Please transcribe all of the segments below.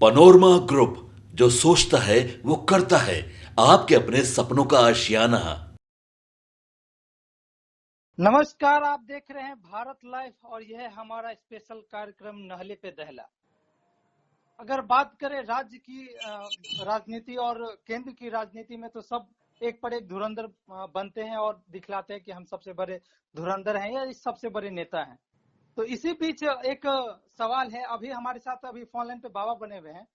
Panorama group, जो सोचता है वो करता है। आपके अपने सपनों का आशियाना। नमस्कार, आप देख रहे हैं भारत लाइव और यह है हमारा स्पेशल कार्यक्रम नहले पे दहला। अगर बात करें राज्य की राजनीति और केंद्र की राजनीति में, तो सब एक पर एक धुरंधर बनते हैं और दिखलाते हैं कि हम सबसे बड़े धुरंधर हैं या सबसे बड़े नेता हैं। तो इसी बीच एक सवाल है, अभी हमारे साथ अभी फोन लाइन पे बाबा बने हुए हैं।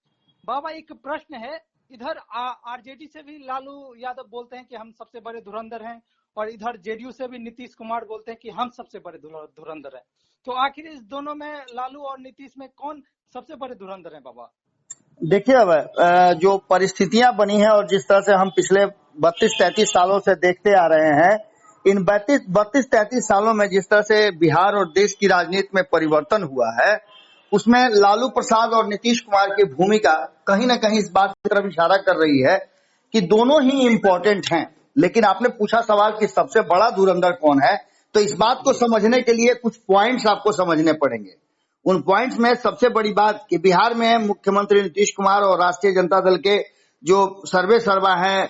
बाबा, एक प्रश्न है, इधर आरजेडी से भी लालू यादव बोलते हैं कि हम सबसे बड़े धुरंधर हैं, और इधर जेडीयू से भी नीतीश कुमार बोलते हैं कि हम सबसे बड़े धुरंधर हैं। तो आखिर इस दोनों में, लालू और नीतीश में, कौन सबसे बड़े धुरंधर हैं बाबा? देखिए, अब जो परिस्थितियां बनी हैं और जिस तरह से हम पिछले 32-33 सालों से देखते आ रहे हैं, इन 32-33 सालों में जिस तरह से बिहार और देश की राजनीति में परिवर्तन हुआ है, उसमें लालू प्रसाद और नीतीश कुमार की भूमिका कहीं ना कहीं इस बात की तरफ इशारा कर रही है कि दोनों ही इम्पोर्टेंट हैं। लेकिन आपने पूछा सवाल कि सबसे बड़ा धुरंधर कौन है, तो इस बात को समझने के लिए कुछ पॉइंट्स आपको समझने पड़ेंगे। उन पॉइंट्स में सबसे बड़ी बात कि बिहार में मुख्यमंत्री नीतीश कुमार और राष्ट्रीय जनता दल के जो सर्वे सर्वा हैं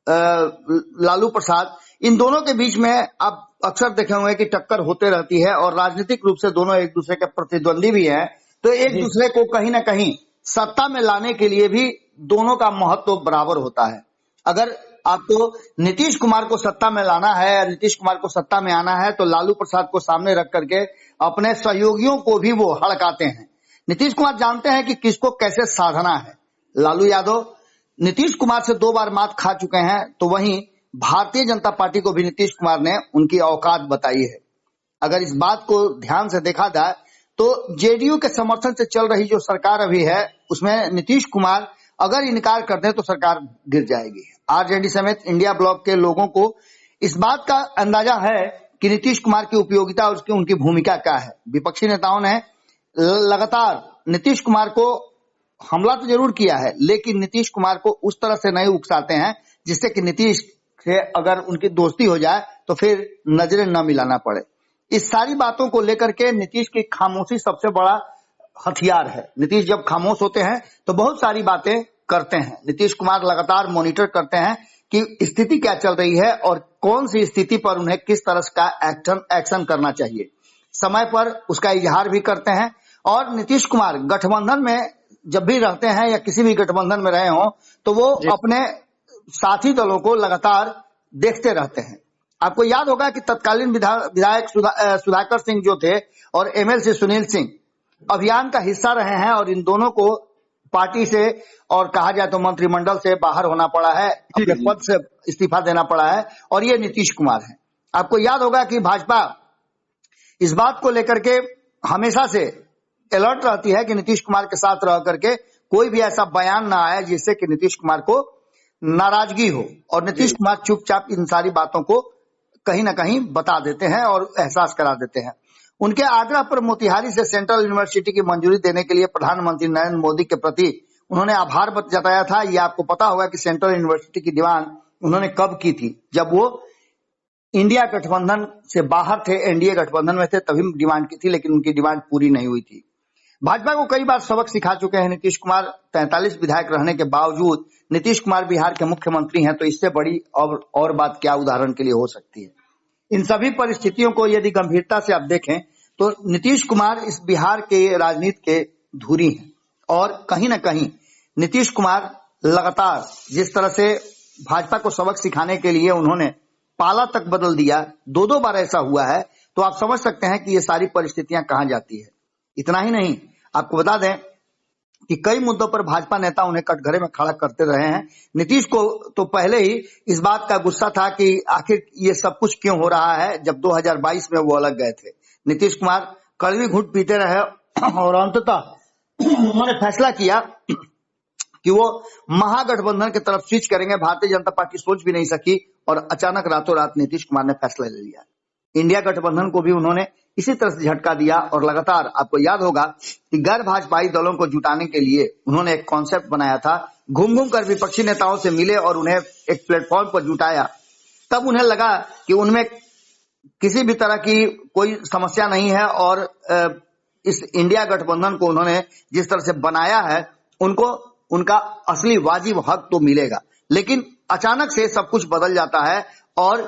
लालू प्रसाद, इन दोनों के बीच में आप अक्सर देखे होंगे कि टक्कर होते रहती है और राजनीतिक रूप से दोनों एक दूसरे के प्रतिद्वंदी भी हैं। तो एक दूसरे को कहीं ना कहीं सत्ता में लाने के लिए भी दोनों का महत्व बराबर होता है। अगर आपको नीतीश कुमार को सत्ता में लाना है, नीतीश कुमार को सत्ता में आना है, तो लालू प्रसाद को सामने रख करके अपने सहयोगियों को भी वो हड़काते हैं। नीतीश कुमार जानते हैं कि किसको कैसे साधना है। लालू यादव नीतीश कुमार से 2 बार मात खा चुके हैं, तो वहीं भारतीय जनता पार्टी को भी नीतीश कुमार ने उनकी औकात बताई है। अगर इस बात को ध्यान से देखा जाए तो जेडीयू के समर्थन से चल रही जो सरकार अभी है, उसमें नीतीश कुमार अगर इनकार कर दें तो सरकार गिर जाएगी। आरजेडी समेत इंडिया ब्लॉक के लोगों को इस बात का अंदाजा है कि नीतीश कुमार की उपयोगिता और उनकी भूमिका क्या है। विपक्षी नेताओं ने लगातार नीतीश कुमार को हमला तो जरूर किया है, लेकिन नीतीश कुमार को उस तरह से नहीं उकसाते हैं जिससे कि नीतीश से अगर उनकी दोस्ती हो जाए तो फिर नजरें न मिलाना पड़े। इस सारी बातों को लेकर के नीतीश की खामोशी सबसे बड़ा हथियार है। नीतीश जब खामोश होते हैं तो बहुत सारी बातें करते हैं। नीतीश कुमार लगातार मॉनिटर करते हैं कि स्थिति क्या चल रही है और कौन सी स्थिति पर उन्हें किस तरह का एक्शन करना चाहिए। समय पर उसका इजहार भी करते हैं। और नीतीश कुमार गठबंधन में जब भी रहते हैं या किसी भी गठबंधन में रहे हों, तो वो अपने साथी दलों को लगातार देखते रहते हैं। आपको याद होगा कि तत्कालीन विधायक सुधाकर सिंह जो थे और एमएलसी सुनील सिंह अभियान का हिस्सा रहे हैं, और इन दोनों को पार्टी से और कहा जाए तो मंत्रिमंडल से बाहर होना पड़ा है, अपने पद से इस्तीफा देना पड़ा है, और ये नीतीश कुमार है। आपको याद होगा कि भाजपा इस बात को लेकर के हमेशा से अलर्ट रहती है कि नीतीश कुमार के साथ रह करके कोई भी ऐसा बयान ना आए जिससे कि नीतीश कुमार को नाराजगी हो, और नीतीश कुमार चुपचाप इन सारी बातों को कहीं ना कहीं बता देते हैं और एहसास करा देते हैं। उनके आग्रह पर मोतिहारी से सेंट्रल यूनिवर्सिटी की मंजूरी देने के लिए प्रधानमंत्री नरेंद्र मोदी के प्रति उन्होंने आभार जताया था। ये आपको पता होगा कि सेंट्रल यूनिवर्सिटी की डिमांड उन्होंने कब की थी, जब वो इंडिया गठबंधन से बाहर थे, एनडीए गठबंधन में थे, तभी डिमांड की थी, लेकिन उनकी डिमांड पूरी नहीं हुई थी। भाजपा को कई बार सबक सिखा चुके हैं नीतीश कुमार। 43 विधायक रहने के बावजूद नीतीश कुमार बिहार के मुख्यमंत्री हैं, तो इससे बड़ी और बात क्या उदाहरण के लिए हो सकती है। इन सभी परिस्थितियों को यदि गंभीरता से आप देखें तो नीतीश कुमार इस बिहार के राजनीति के धुरी हैं, और कहीं ना कहीं नीतीश कुमार लगातार जिस तरह से भाजपा को सबक सिखाने के लिए उन्होंने पाला तक बदल दिया, 2 बार ऐसा हुआ है, तो आप समझ सकते हैं कि ये सारी परिस्थितियां कहां जाती है। इतना ही नहीं, आपको बता दें कि कई मुद्दों पर भाजपा नेता उन्हें कटघरे में खड़ा करते रहे हैं। नीतीश को तो पहले ही इस बात का गुस्सा था कि आखिर ये सब कुछ क्यों हो रहा है, जब 2022 में वो अलग गए थे। नीतीश कुमार कड़वी घूंट पीते रहे और अंततः उन्होंने फैसला किया कि वो महागठबंधन की तरफ स्विच करेंगे। भारतीय जनता पार्टी सोच भी नहीं सकी और अचानक रातों रात नीतीश कुमार ने फैसला ले लिया। इंडिया गठबंधन को भी उन्होंने इसी तरह से झटका दिया, और लगातार आपको याद होगा कि गैर भाजपाई दलों को जुटाने के लिए उन्होंने एक कॉन्सेप्ट बनाया था। घूम घूम कर विपक्षी नेताओं से मिले और उन्हें एक प्लेटफॉर्म पर जुटाया। तब उन्हें लगा कि उनमें किसी भी तरह की कोई समस्या नहीं है, और इस इंडिया गठबंधन को उन्होंने जिस तरह से बनाया है उनको उनका असली वाजिब हक तो मिलेगा। लेकिन अचानक से सब कुछ बदल जाता है और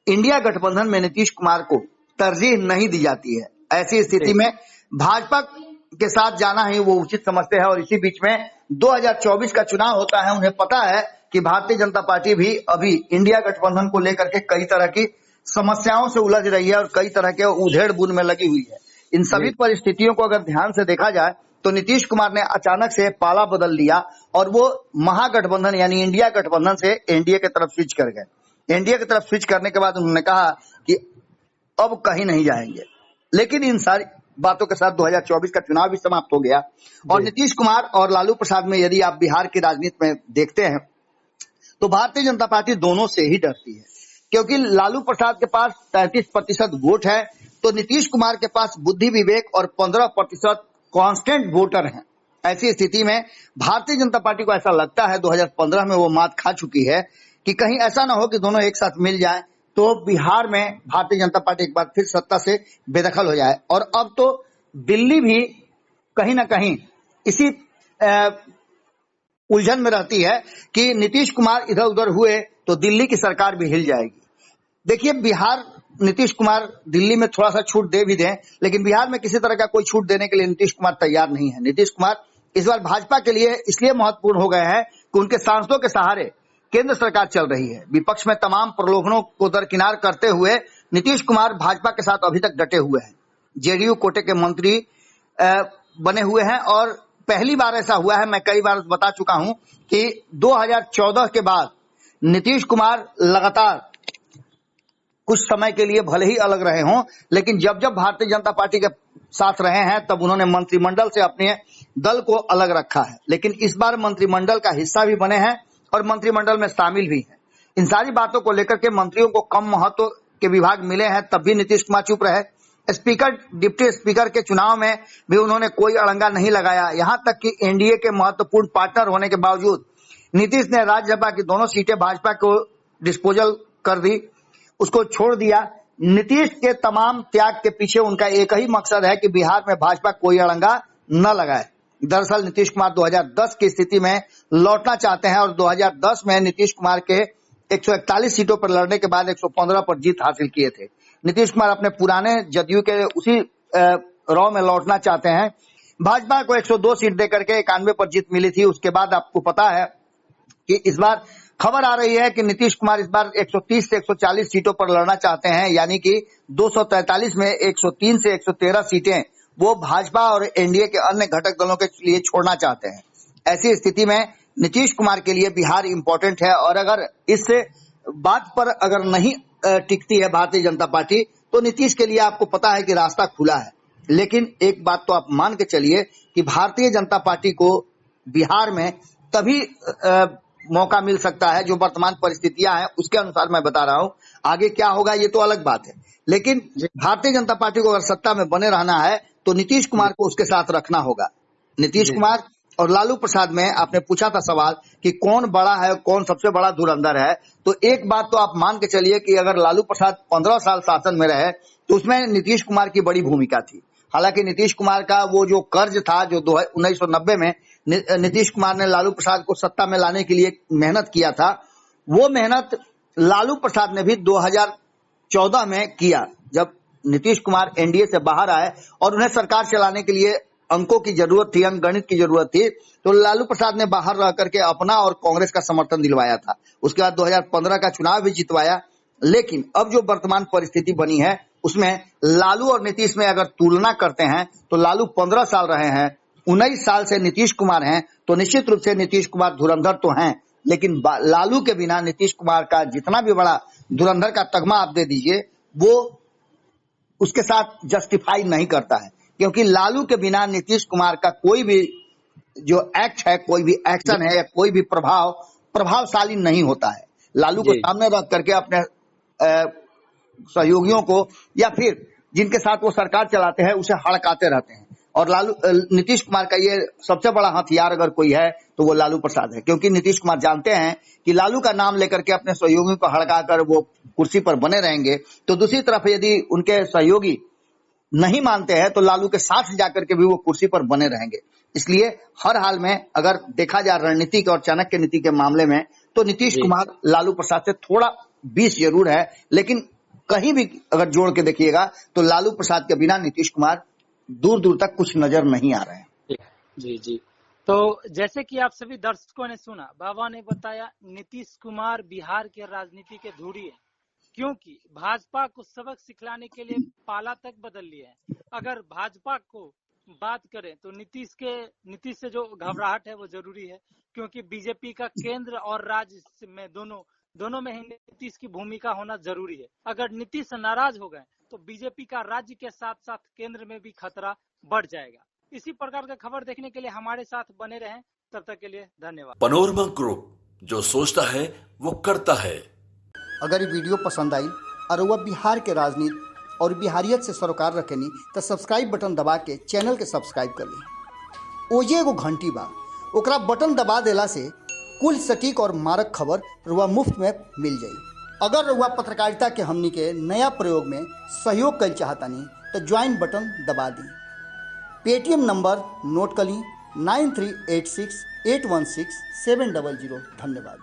इंडिया गठबंधन में नीतीश कुमार को तरजीह नहीं दी जाती है। ऐसी स्थिति में भाजपा के साथ जाना ही वो उचित समझते हैं और इसी बीच में 2024 का चुनाव होता है। उन्हें पता है कि भारतीय जनता पार्टी भी अभी इंडिया गठबंधन को लेकर के कई तरह की समस्याओं से उलझ रही है और कई तरह के उधेड़ बुन में लगी हुई है। इन सभी परिस्थितियों को अगर ध्यान से देखा जाए तो नीतीश कुमार ने अचानक से पाला बदल लिया और वो महागठबंधन यानी इंडिया गठबंधन से एनडीए की तरफ स्विच कर गए। एनडीए की तरफ स्विच करने के बाद उन्होंने कहा कि अब कहीं नहीं जाएंगे। लेकिन इन सारी बातों के साथ 2024 का चुनाव भी समाप्त हो गया और नीतीश कुमार और लालू प्रसाद में यदि आप बिहार की राजनीति में देखते हैं तो भारतीय जनता पार्टी दोनों से ही डरती है, क्योंकि लालू प्रसाद के पास 33% वोट है तो नीतीश कुमार के पास बुद्धि विवेक और 15% कांस्टेंट वोटर हैं। ऐसी स्थिति में भारतीय जनता पार्टी को ऐसा लगता है 2015 में वो मात खा चुकी है कि कहीं ऐसा ना हो कि दोनों एक साथ मिल जाएं तो बिहार में भारतीय जनता पार्टी एक बार फिर सत्ता से बेदखल हो जाए। और अब तो दिल्ली भी कहीं ना कहीं इसी उलझन में रहती है कि नीतीश कुमार इधर उधर हुए तो दिल्ली की सरकार भी हिल जाएगी। देखिए, बिहार नीतीश कुमार दिल्ली में थोड़ा सा छूट दे भी दें, लेकिन बिहार में किसी तरह का कोई छूट देने के लिए नीतीश कुमार तैयार नहीं है। नीतीश कुमार इस बार भाजपा के लिए इसलिए महत्वपूर्ण हो गए हैं कि उनके सांसदों के सहारे केंद्र सरकार चल रही है। विपक्ष में तमाम प्रलोभनों को दरकिनार करते हुए नीतीश कुमार भाजपा के साथ अभी तक डटे हुए हैं। जेडीयू कोटे के मंत्री बने हुए हैं और पहली बार ऐसा हुआ है, मैं कई बार बता चुका हूं कि 2014 के बाद नीतीश कुमार लगातार कुछ समय के लिए भले ही अलग रहे हों, लेकिन जब जब भारतीय जनता पार्टी के साथ रहे हैं तब उन्होंने मंत्रिमंडल से अपने दल को अलग रखा है। लेकिन इस बार मंत्रिमंडल का हिस्सा भी बने हैं और मंत्रिमंडल में शामिल भी हैं। इन सारी बातों को लेकर के मंत्रियों को कम महत्व के विभाग मिले हैं, तब भी नीतीश कुमार चुप रहे। स्पीकर, डिप्टी स्पीकर के चुनाव में भी उन्होंने कोई अड़ंगा नहीं लगाया। यहां तक कि एनडीए के महत्वपूर्ण पार्टनर होने के बावजूद नीतीश ने राज्यसभा की दोनों सीटें भाजपा को डिस्पोजल कर दी, उसको छोड़ दिया। नीतीश के तमाम त्याग के पीछे उनका एक ही मकसद है कि बिहार में भाजपा कोई अड़ंगा न लगाए। दरअसल नीतीश कुमार 2010 की स्थिति में लौटना चाहते हैं और 2010 में नीतीश कुमार के 141 सीटों पर लड़ने के बाद 115 पर जीत हासिल किए थे। नीतीश कुमार अपने पुराने जदयू के उसी रॉ में लौटना चाहते हैं। भाजपा को 102 सीट देकर के 91 पर जीत मिली थी। उसके बाद आपको पता है कि इस बार खबर आ रही है कि नीतीश कुमार इस बार 130 से 140 सीटों पर लड़ना चाहते हैं, यानी कि 243 में 103 से 113 सीटें वो भाजपा और एनडीए के अन्य घटक दलों के लिए छोड़ना चाहते हैं। ऐसी स्थिति में नीतीश कुमार के लिए बिहार इंपॉर्टेंट है और अगर इस बात पर अगर नहीं टिकती है भारतीय जनता पार्टी तो नीतीश के लिए आपको पता है कि रास्ता खुला है। लेकिन एक बात तो आप मान के चलिए कि भारतीय जनता पार्टी को बिहार में तभी मौका मिल सकता है जो वर्तमान परिस्थितियां हैं उसके अनुसार मैं बता रहा हूं। आगे क्या होगा ये तो अलग बात है, लेकिन भारतीय जनता पार्टी को अगर सत्ता में बने रहना है तो नीतीश कुमार को उसके साथ रखना होगा। नीतीश कुमार और लालू प्रसाद में आपने पूछा था सवाल कि कौन बड़ा है, कौन सबसे बड़ा धुरंधर है, तो एक बात तो आप मान के चलिए कि अगर लालू प्रसाद 15 साल शासन में रहे तो उसमें नीतीश कुमार की बड़ी भूमिका थी। हालांकि नीतीश कुमार का वो जो कर्ज था जो 1990 में नीतीश कुमार ने लालू प्रसाद को सत्ता में लाने के लिए मेहनत किया था, वो मेहनत लालू प्रसाद ने भी 2014 में किया। जब नीतीश कुमार एनडीए से बाहर आए और उन्हें सरकार चलाने के लिए अंकों की जरूरत थी, अंकगणित की जरूरत थी, तो लालू प्रसाद ने बाहर रह करके अपना और कांग्रेस का समर्थन दिलवाया था। उसके बाद 2015 का चुनाव भी जितवाया। लेकिन अब जो वर्तमान परिस्थिति बनी है उसमें लालू और नीतीश में अगर तुलना करते हैं तो लालू 15 साल रहे हैं, 19 साल से नीतीश कुमार हैं, तो निश्चित रूप से नीतीश कुमार धुरंधर तो हैं, लेकिन लालू के बिना नीतीश कुमार का जितना भी बड़ा धुरंधर का तगमा आप दे दीजिए वो उसके साथ जस्टिफाई नहीं करता है, क्योंकि लालू के बिना नीतीश कुमार का कोई भी जो एक्ट है, कोई भी एक्शन है या कोई भी प्रभावशाली नहीं होता है। लालू को सामने रख करके अपने सहयोगियों को या फिर जिनके साथ वो सरकार चलाते हैं उसे हड़काते रहते हैं। और नीतीश कुमार का ये सबसे बड़ा हथियार अगर कोई है तो वो लालू प्रसाद है, क्योंकि नीतीश कुमार जानते हैं कि लालू का नाम लेकर के अपने सहयोगियों को हड़काकर वो कुर्सी पर बने रहेंगे, तो दूसरी तरफ यदि उनके सहयोगी नहीं मानते हैं तो लालू के साथ जाकर के भी वो कुर्सी पर बने रहेंगे। इसलिए हर हाल में अगर देखा जाए रणनीतिक और चाणक्य नीति के मामले में तो नीतीश जी कुमार लालू प्रसाद से थोड़ा 20 जरूर है, लेकिन कहीं भी अगर जोड़ के देखिएगा तो लालू प्रसाद के बिना नीतीश कुमार दूर दूर तक कुछ नजर नहीं आ रहे हैं। जी जी। तो जैसे कि आप सभी दर्शकों ने सुना, बाबा ने बताया नीतीश कुमार बिहार के राजनीति के धुरी है, क्योंकि भाजपा को सबक सिखलाने के लिए पाला तक बदल लिया है। अगर भाजपा को बात करें तो नीतीश से जो घबराहट है वो जरूरी है, क्योंकि बीजेपी का केंद्र और राज्य में दोनों में ही नीतीश की भूमिका होना जरूरी है। अगर नीतीश नाराज हो गए तो बीजेपी का राज्य के साथ साथ केंद्र में भी खतरा बढ़ जाएगा। इसी प्रकार का खबर देखने के लिए हमारे साथ बने रहें। तब तक के लिए धन्यवाद। पनोरमा ग्रुप, जो सोचता है वो करता है। अगर ये वीडियो पसंद आई और वह बिहार के राजनीति और बिहारियत से सरोकार रखेनी तो सब्सक्राइब बटन दबा के चैनल के सब्सक्राइब कर ली। ओजे एगो घंटी बा, ओकरा बटन दबा देला से कुल सटीक और मारक खबर रुआ मुफ्त में मिल जाई। अगर रुआ पत्रकारिता के हमनी के नया प्रयोग में सहयोग कर चाहतानी तो ज्वाइन बटन दबा दी। पेटीएम नंबर नोट कर ली 9386816700। धन्यवाद।